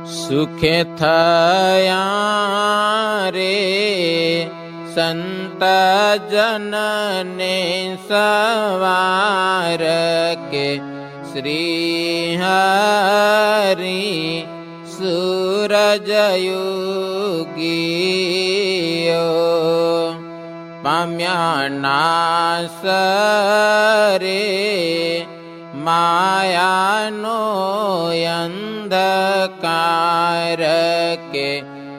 સુખે થયા રે સંત જનને સવાર કે શ્રી હરિ સૂરજયુગીઓ પામ્યા નાસ રે માયાનો અંધકાર કે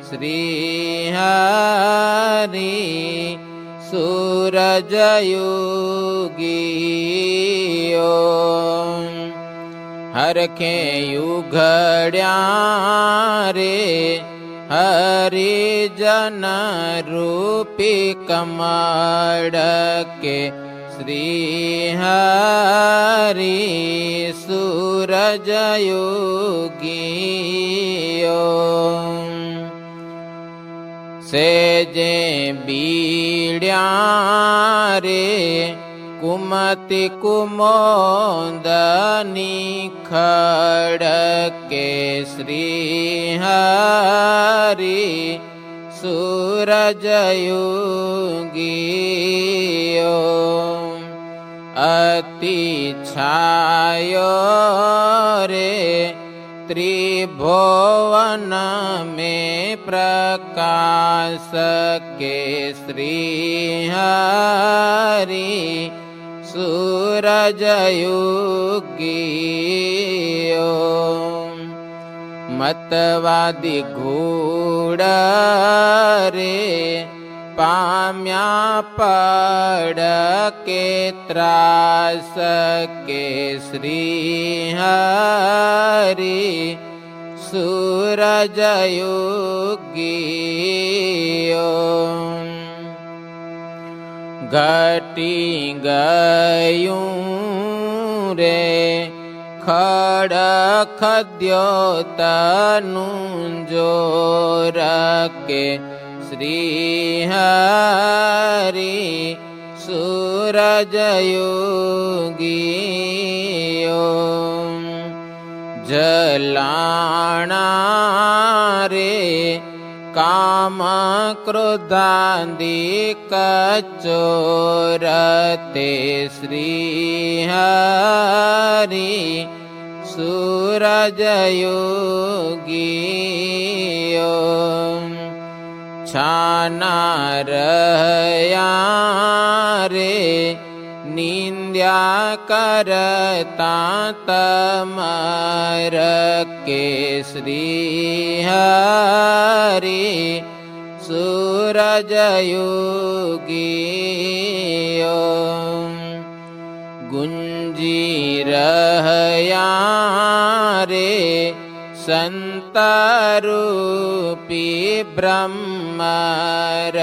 શ્રી હરિ સૂરજયુગીઓ હરખે યુઘડ્યા રે હરિજન રૂપી કમળ કે શ્રી હરિ સૂરજયુગીઓ સેજે બીડ્યા રે કુમતિ કુમોદની ખડકે શ્રી હરિ સૂરજયુગીઓ અતિ છાયો રે ત્રિભુવન में प्रकाश के श्री हरि सूरजयुगीओ मतवादी घूड़ रे पाम्या पड़ के त्रास के श्री हरि सूरजयुगीओ घटी गयूं रे खड़ खद्योतनुं जोर के श्री हरि सूरजयुगीओ जलाणा रे काम क्रोधादिक चोर ते श्री हरि सूरजयुगीओ छाना रह्या रे निंद्या करता तमर के श्री हरि सूरजयुगीओ गुंजी रह्या रे संतरूपी ब्रह्मर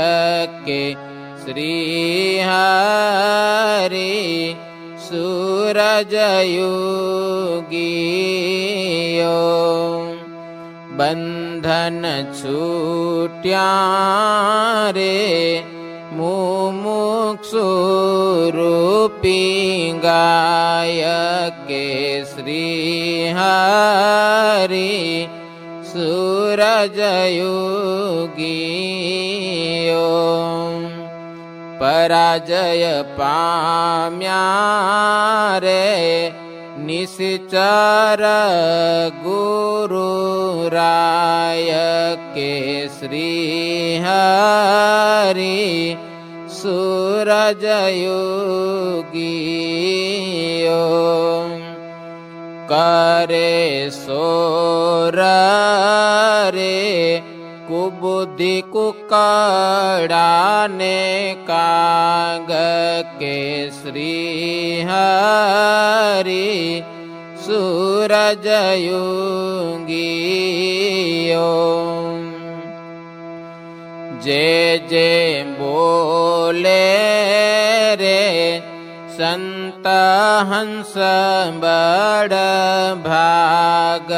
के श्री हरि सूरजयुगीओ बंधन छूट्या रे मुमुक्षु रूपी गाय के श्री हरि सूरजयुगीओ पराजय पाम्या रे निश्चर गुरुराय के श्री हरि सूरजयुगीओ करे सोर रे कुबुद्धि कुकड़ाने काग के श्री हरि सूरजयुगीओ जे जे बोले रे संत हंस बड़ भाग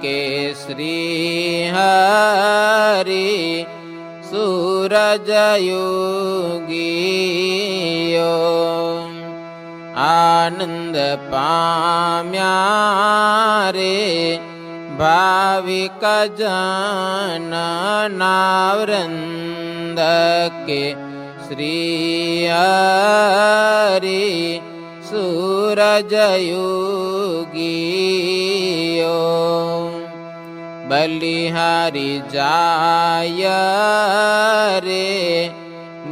के श्री हरि सूरजयुगीओ आनंद पाम्या रे ભાવિક જનનાવૃંદ કે શ્રી હરિ સૂરજયુગીઓ બલિહારી જાય રે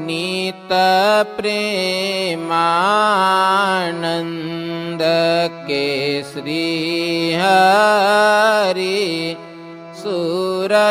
નિત પ્રેમાનંદ કે શ્રી હરિ સૂરજયુગીઓ